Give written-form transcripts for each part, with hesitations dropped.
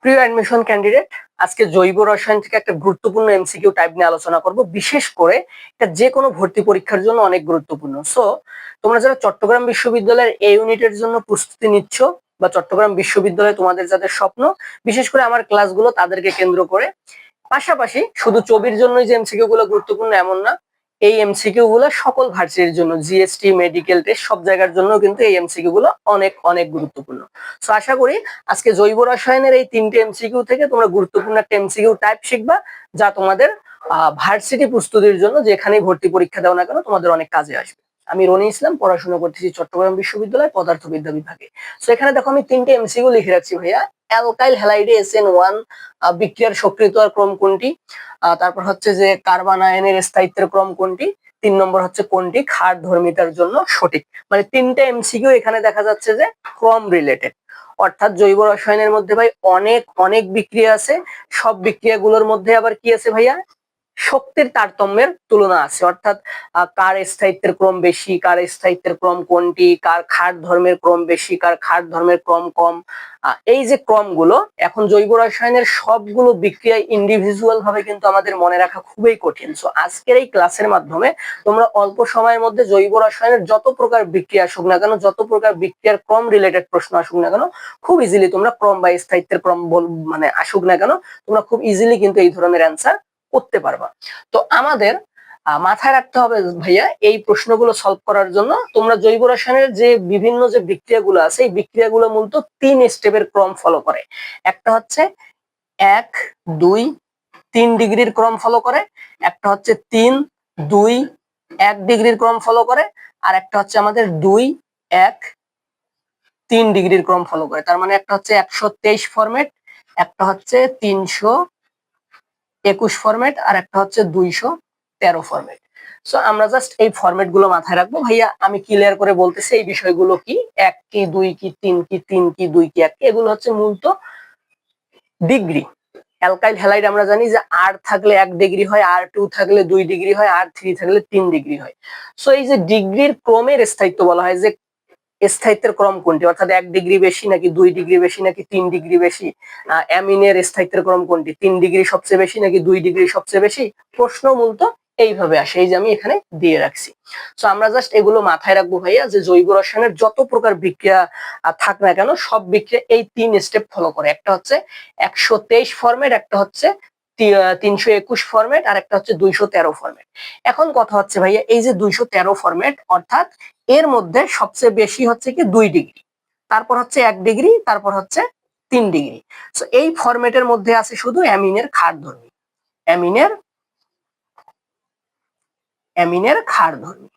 প্রিয় admission candidate, আজকে জৈব রসায়ন থেকে একটা গুরুত্বপূর্ণ এমসিকিউ টাইপ নিয়ে আলোচনা করব। বিশেষ করে এটা যে কোনো ভর্তি পরীক্ষার জন্য অনেক গুরুত্বপূর্ণ। সো তোমরা যারা চট্টগ্রাম বিশ্ববিদ্যালয়ের এই ইউনিটের জন্য প্রস্তুতি নিচ্ছ বা চট্টগ্রাম বিশ্ববিদ্যালয়ে তোমাদের যাদের স্বপ্ন, বিশেষ করে আমার ক্লাসগুলো তাদেরকে কেন্দ্র করে, পাশাপাশি শুধু চবির জন্যই যে এমসিকিউ গুলো গুরুত্বপূর্ণ এমন না, এই এমসিকিউ গুলো সকল ভার্সিটির জন্য, জিএসটি, মেডিকেল টেস্ট, সব জায়গার জন্য কিন্তু এই এমসিকিউ গুলো অনেক অনেক গুরুত্বপূর্ণ। সো আশা করি আজকে জৈব রসায়নের এই তিনটে এমসিকিউ থেকে তোমরা গুরুত্বপূর্ণ একটা এমসিকিউ টাইপ শিখবা, যা তোমাদের ভার্সিটি প্রস্তুতির জন্য যেখানেই ভর্তি পরীক্ষা দাও না কেন তোমাদের অনেক কাজে আসবে। আমি রনি ইসলাম, পড়াশোনা করতেছি চট্টগ্রাম বিশ্ববিদ্যালয় পদার্থবিদ্যা বিভাগে। সো এখানে দেখো আমি তিনটে এমসিকিউ লিখে রাখছি ভাইয়া। অ্যালকাইল হ্যালাইডে SN1 বিক্রিয়ার সক্রিয়তার ক্রম কোনটি, তারপর হচ্ছে যে কার্বন আয়নের স্থায়িত্বের ক্রম কোনটি, 3 নম্বর হচ্ছে কোনটি ক্ষার ধর্মিতার জন্য সঠিক। মানে তিনটে এমসিকিউ এখানে দেখা যাচ্ছে যে ক্রম রিলেটেড। অর্থাৎ জৈব রসায়নের মধ্যে ভাই অনেক অনেক বিক্রিয়া আছে, সব বিক্রিয়াগুলোর মধ্যে আবার কি আছে ভাইয়া, শক্তির তারতম্যের তুলনা আছে। অর্থাৎ কার স্থায়িত্বের ক্রম বেশি, কার স্থায়িত্বের ক্রম কোনটি, কার ক্ষার ধর্মের ক্রম বেশি, কার ক্ষার ধর্মের ক্রম কম। এই যে ক্রমগুলো, এখন জৈব রসায়নের সবগুলো বিক্রিয়া ইন্ডিভিজুয়াল ভাবে কিন্তু আমাদের মনে রাখা খুবই কঠিন। সো আজকের এই ক্লাসের মাধ্যমে তোমরা অল্প সময়ের মধ্যে জৈব রসায়নের যত প্রকার বিক্রিয়া আসুক না কেন, যত প্রকার বিক্রিয়ার ক্রম রিলেটেড প্রশ্ন আসুক না কেন, খুব ইজিলি তোমরা ক্রম বা স্থায়িত্বের ক্রম মানে আসুক না কেন, তোমরা খুব ইজিলি কিন্তু এই ধরনের অ্যান্সার করতে পারবা। তো আমাদের মাথায় রাখতে হবে ভাইয়া, এই প্রশ্নগুলো সলভ করার জন্য তোমরা জৈব রসায়নের যে বিভিন্ন যে বিক্রিয়াগুলো আছে, এই বিক্রিয়াগুলো মূলত 3 স্টেপের ক্রম ফলো করে। একটা হচ্ছে 1, 2, 3 ডিগ্রির ক্রম ফলো করে, একটা হচ্ছে 3, 2, 1 ডিগ্রির ক্রম ফলো করে, আর একটা হচ্ছে আমাদের 2, 1, 3 ডিগ্রির ক্রম ফলো করে। তার মানে একটা হচ্ছে 123 ফরম্যাট, একটা হচ্ছে 321 ফরম্যাট, আর একটা হচ্ছে 213 ফরম্যাট। সো আমরা জাস্ট এই ফরম্যাট গুলো মাথায় রাখবো ভাইয়া। আমি ক্লিয়ার করে বলতেছি এই বিষয়গুলো কি, 1 কি, 2 কি, 3 কি, 3 কি, 2 কি, 1 কি, এগুলো হচ্ছে মূলত ডিগ্রি। অ্যালকাইল হ্যালাইড আমরা জানি যে R থাকলে 1 ডিগ্রি হয়, R2 থাকলে 2 ডিগ্রি হয়, R3 থাকলে 3 ডিগ্রি হয়। সো এই যে ডিগ্রির ক্রমের স্থায়িত্ব বলা হয় যে স্থায়িত্বের ক্রম কোনটি, অর্থাৎ 1 ডিগ্রি বেশি নাকি 2 ডিগ্রি বেশি নাকি 3 ডিগ্রি বেশি। অ্যামিনের স্থায়িত্বের ক্রম কোনটি, 3 ডিগ্রি সবচেয়ে বেশি নাকি 2 ডিগ্রি সবচেয়ে বেশি। প্রশ্ন মূলত এইভাবে আসে, এই যে আমি এখানে দিয়ে রাখছি। সো আমরা জাস্ট এগুলো মাথায় রাখবো ভাইয়া, যে জৈব রসায়নের যত প্রকার বিক্রিয়া থাক না কেন, সব বিক্রিয়া এই 3 স্টেপ ফলো করে। একটা হচ্ছে 123 ফরম্যাট, একটা হচ্ছে 321 ফরম্যাট, আর একটা হচ্ছে 213 ফরম্যাট। এখন কথা হচ্ছে ভাইয়া, এই যে 213 ফরম্যাট, অর্থাৎ এর মধ্যে সবচেয়ে বেশি হচ্ছে কি 2 ডিগ্রি, তারপর হচ্ছে 1 ডিগ্রি, তারপর হচ্ছে 3 ডিগ্রি। সো এই ফরম্যাটের মধ্যে আছে শুধু অ্যামিনের ক্ষারধর্মী, অ্যামিনের ক্ষারধর্মী।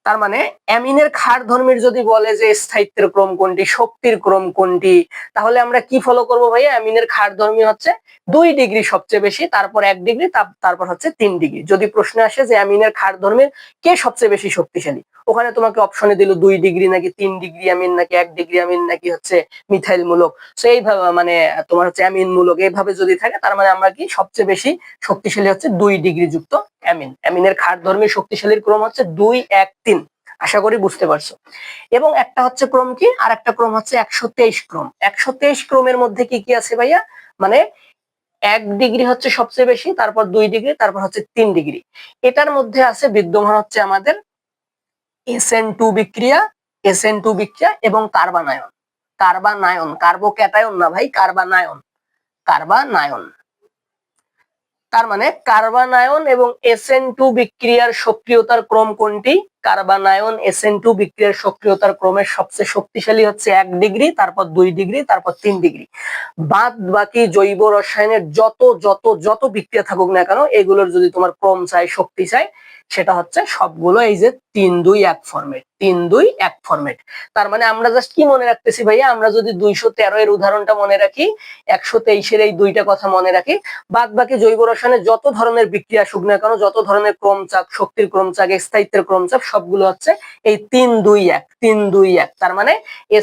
তার মানে অ্যামিনের ক্ষারধর্মীর যদি বলে যে স্থায়িত্বের ক্রম কোনটি, শক্তির ক্রম কোনটি, তাহলে আমরা কি ফলো করব ভাইয়া? অ্যামিনের ক্ষারধর্মী হচ্ছে 2 ডিগ্রি সবচেয়ে বেশি, তারপর 1 ডিগ্রি, তারপর হচ্ছে 3 ডিগ্রি। যদি প্রশ্নে আসে যে অ্যামিনের ক্ষারধর্মীর কে সবচেয়ে বেশি শক্তিশালী, ওখানে তোমাকে অপশনে দিল 2 ডিগ্রি নাকি 3 ডিগ্রি অ্যামিন, নাকি 1 ডিগ্রি অ্যামিন, নাকি হচ্ছে মিথাইল মূলক। সো এইভাবে মানে তোমার হচ্ছে অ্যামিন মূলক, এইভাবে যদি থাকে তার মানে আমরা কি সবচেয়ে বেশি শক্তিশালী হচ্ছে 2 ডিগ্রি যুক্ত অ্যামিন। অ্যামিনের ক্ষারধর্মীর শক্তিশালীর ক্রম হচ্ছে 2, 1, 3। আশা করি বুঝতে পারছো। এবং একটা হচ্ছে ক্রম কি, আর একটা ক্রম হচ্ছে 123 ক্রম। 123 ক্রমের মধ্যে কি কি আছে ভাইয়া? মানে 1 ডিগ্রি হচ্ছে সবচেয়ে বেশি, তারপর 2 ডিগ্রি, তারপর হচ্ছে 3 ডিগ্রি। এটার মধ্যে আছে বিদ্যমান হচ্ছে আমাদের SN2 বিক্রিয়া, SN2 বিক্রিয়া এবং কার্বানায়ন। কার্বোক্যাটায়ন না ভাই, কার্বানায়ন। তার মানে কার্বানায়ন এবং SN2 বিক্রিয়ার সক্রিয়তার ক্রম কোনটি? কার্বানায়ন SN2 বিক্রিয়ার সক্রিয়তার ক্রমের সবচেয়ে শক্তিশালী হচ্ছে 1 ডিগ্রি, তারপর 2 ডিগ্রি, তারপর 3 ডিগ্রি। বাদ বাকি জৈব রসায়নের যত বিক্রিয়া থাকুক না কেন, এগুলোর যদি তোমার ক্রম চাই, শক্তি চাই, সেটা হচ্ছে সবগুলো এই যে 3-2-1 ফরম্যাট, 3-2-1 ফরম্যাট। তার মানে আমরা জাস্ট কি মনে রাখতেছি ভাইয়া? আমরা যদি 213 এর উদাহরণটা মনে রাখি, 123 এর এই দুইটা কথা মনে রাখি, বাদ বাকি জৈব রসায়নের যত ধরনের বিক্রিয়া আসুক না কেন, যত ধরনের ক্রমচাপ, শক্তির ক্রমচাপ, স্থায়িত্বের ক্রমচাপ, সবগুলো হচ্ছে এই 3-2-1। তার মানে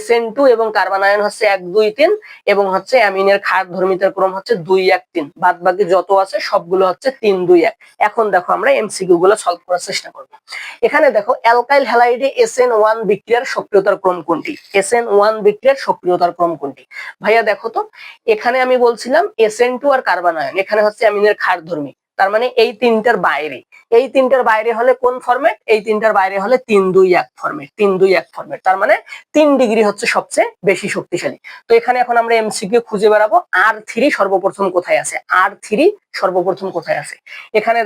SN2 এবং কার্বানায়ন হচ্ছে 1-2-3, এবং হচ্ছে অ্যামিনের ক্ষারধর্মিতার ক্রম হচ্ছে 2-1-3। বাদ বাকি যত আছে সবগুলো হচ্ছে 3-2-1। এখন দেখো আমরা এমসিকিউ গুলো সলভ করার চেষ্টা করব। এখানে দেখো অ্যালকাইল হ্যালাইডে SN1 বিক্রিয়ার সক্রিয়তার ক্রম কোনটি? SN1 বিক্রিয়ার সক্রিয়তার ক্রম কোনটি? ভাইয়া দেখো তো, এখানে আমি বলছিলাম SN2 আর কার্বন আয়ন, এখানে হচ্ছে অ্যামিনের ক্ষারধর্মী, তার মানে এই তিনটার বাইরে, এই তিনটার বাইরে হলে কোন ফরম্যাট? এই তিনটার বাইরে হলে 3-2-1 ফরম্যাট, 3-2-1 ফরম্যাট, তার মানে 3 ডিগ্রি হচ্ছে সবচেয়ে বেশি শক্তিশালী। তো এখানে এখন আমরা এমসিকিউ খুঁজে বেড়াবো, R3 সর্বপ্রথম কোথায় আছে? R3 সর্বপ্রথম কোথায় আছে? এখানে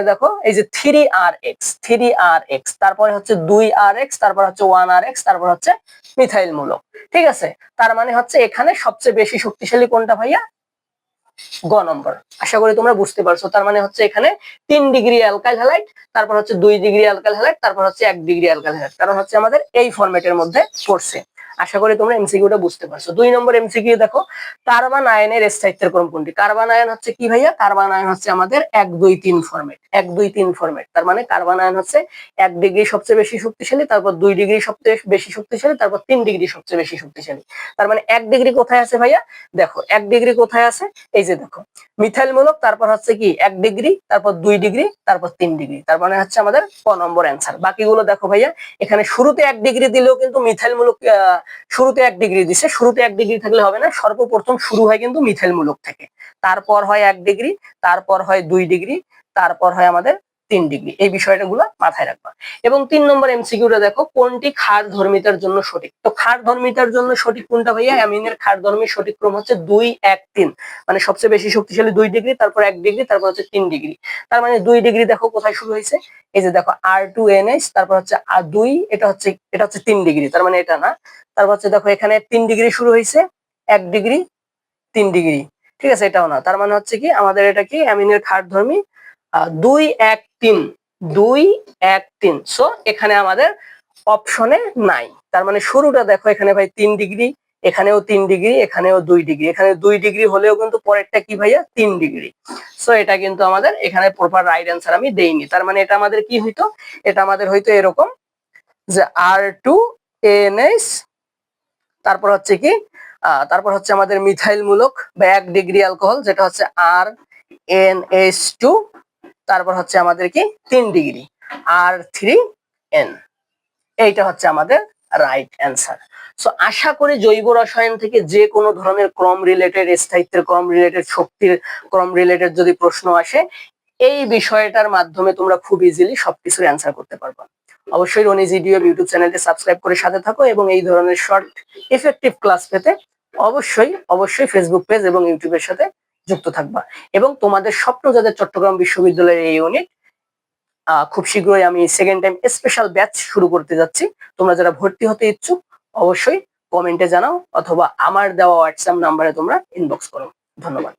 দেখো এই যে 3RX, তারপরে হচ্ছে 2RX, তারপর হচ্ছে 1RX, তারপর হচ্ছে মিথাইল মূলক। ঠিক আছে, তার মানে হচ্ছে এখানে সবচেয়ে বেশি শক্তিশালী কোনটা ভাইয়া? গ নম্বর। আশা করি তোমরা বুঝতে পারছো। তার মানে হচ্ছে এখানে 3 ডিগ্রি অ্যালকাইল হ্যালাইড, তারপর হচ্ছে 2 ডিগ্রি অ্যালকাইল হ্যালাইড, তারপর হচ্ছে 1 ডিগ্রি অ্যালকাইল হ্যালাইড, কারণ হচ্ছে আমাদের এই ফরম্যাটের মধ্যে পড়ছে। আশা করি তোমরা এমসিকিউটা বুঝতে পারছো। 2 নম্বর এমসিকিউ দেখো, কার্বন আয়নের স্থায়িত্বের ক্রম কোনটি? কার্বন আয়ন হচ্ছে কি ভাইয়া? কার্বন আয়ন হচ্ছে আমাদের 1-2-3 ফরম্যাট, 1-2-3 ফরম্যাট। তার মানে কার্বন আয়ন হচ্ছে 1 ডিগ্রি সবচেয়ে বেশি শক্তিশালী, তারপর 2 ডিগ্রি সবচেয়ে বেশি শক্তিশালী, তারপর 3 ডিগ্রি সবচেয়ে বেশি শক্তিশালী। তার মানে 1 ডিগ্রি কোথায় আছে ভাইয়া? দেখো 1 ডিগ্রি কোথায় আছে, এই যে দেখো মিথাইল মূলক, তারপর হচ্ছে কি 1 ডিগ্রি, তারপর 2 ডিগ্রি, তারপর 3 ডিগ্রি। তার মানে হচ্ছে আমাদের ক নম্বর অ্যান্সার। বাকিগুলো দেখো ভাইয়া, এখানে শুরুতে 1 ডিগ্রি দিলেও কিন্তু মিথাইল মূলক, শুরুতে 1 ডিগ্রি দিছে, শুরুতে 1 ডিগ্রি থাকলে হবে না, সর্বপ্রথম শুরু হয় কিন্তু মিথাইল মূলক থেকে, তারপর হয় 1 ডিগ্রি, তারপর হয় 2 ডিগ্রি, তারপর হয় আমাদের 3 ডিগ্রি। এই বিষয়টাগুলো মাথায় রাখবা। এবং 3 নম্বর এমসিকিউটা দেখো, কোনটি ক্ষারধর্মিতার জন্য সঠিক? তো ক্ষারধর্মিতার জন্য সঠিক কোনটা ভাইয়া? অ্যামিনের ক্ষারধর্মীর সঠিক ক্রম হচ্ছে 2-1-3, মানে সবচেয়ে বেশি শক্তিশালী 2 ডিগ্রি, তারপর 1 ডিগ্রি, তারপর হচ্ছে 3 ডিগ্রি। তার মানে 2 ডিগ্রি দেখো কোথায় শুরু হয়েছে, এই যে দেখো R2NH, তারপর হচ্ছে R2, এটা হচ্ছে 3 ডিগ্রি, তার মানে এটা না। তারপর হচ্ছে দেখো এখানে 3 ডিগ্রি শুরু হয়েছে, 1 ডিগ্রি, 3 ডিগ্রি, ঠিক আছে, এটাও না। তার মানে হচ্ছে কি আমাদের এটা কি অ্যামিনের ক্ষারধর্মী 2-1-3, 2-1-3। সো এখানে আমাদের অপশনে নাই। তার মানে শুরুটা দেখো এখানে ভাই 3 ডিগ্রি, এখানেও 3 ডিগ্রি, এখানেও 2 ডিগ্রি, এখানে 2 ডিগ্রি হলেও কিন্তু পরেরটা কি ভাইয়া? 3 ডিগ্রি। সো এটা কিন্তু আমাদের এখানে প্রপার রাইট অ্যান্সার আমি দেইনি। তার মানে এটা আমাদের কি হইতো? এটা আমাদের হয়তো এরকম যে R2NH, তারপর হচ্ছে কি তারপর হচ্ছে আমাদের মিথাইল মূলক বা 1 ডিগ্রি অ্যালকোহল, যেটা হচ্ছে RNH2, তারপর হচ্ছে আমাদের কি 3 ডিগ্রি R3N। এইটা হচ্ছে আমাদের রাইট অ্যান্সার। সো আশা করি জৈব রসায়ন থেকে যে কোনো ধরনের ক্রম রিলেটেড, স্থায়িত্বের ক্রম রিলেটেড, শক্তির ক্রম রিলেটেড যদি প্রশ্ন আসে, এই বিষয়টার মাধ্যমে তোমরা খুব ইজিলি সবকিছুর অ্যান্সার করতে পারবে। অবশ্যই রনি জিডিও ইউটিউব চ্যানেলটি সাবস্ক্রাইব করে সাথে থাকো, এবং এই ধরনের শর্ট ইফেক্টিভ ক্লাস পেতে অবশ্যই ফেসবুক পেজ এবং ইউটিউবের সাথে যুক্ত থাকবা। এবং তোমাদের স্বপ্ন যাদের চট্টগ্রাম বিশ্ববিদ্যালয়ের এই ইউনিট, খুব শীঘ্রই আমি সেকেন্ড টাইম স্পেশাল ব্যাচ শুরু করতে যাচ্ছি। তোমরা যারা ভর্তি হতে ইচ্ছুক অবশ্যই কমেন্টে জানাও, অথবা আমার দেওয়া হোয়াটসঅ্যাপ নাম্বারে তোমরা ইনবক্স করো। ধন্যবাদ।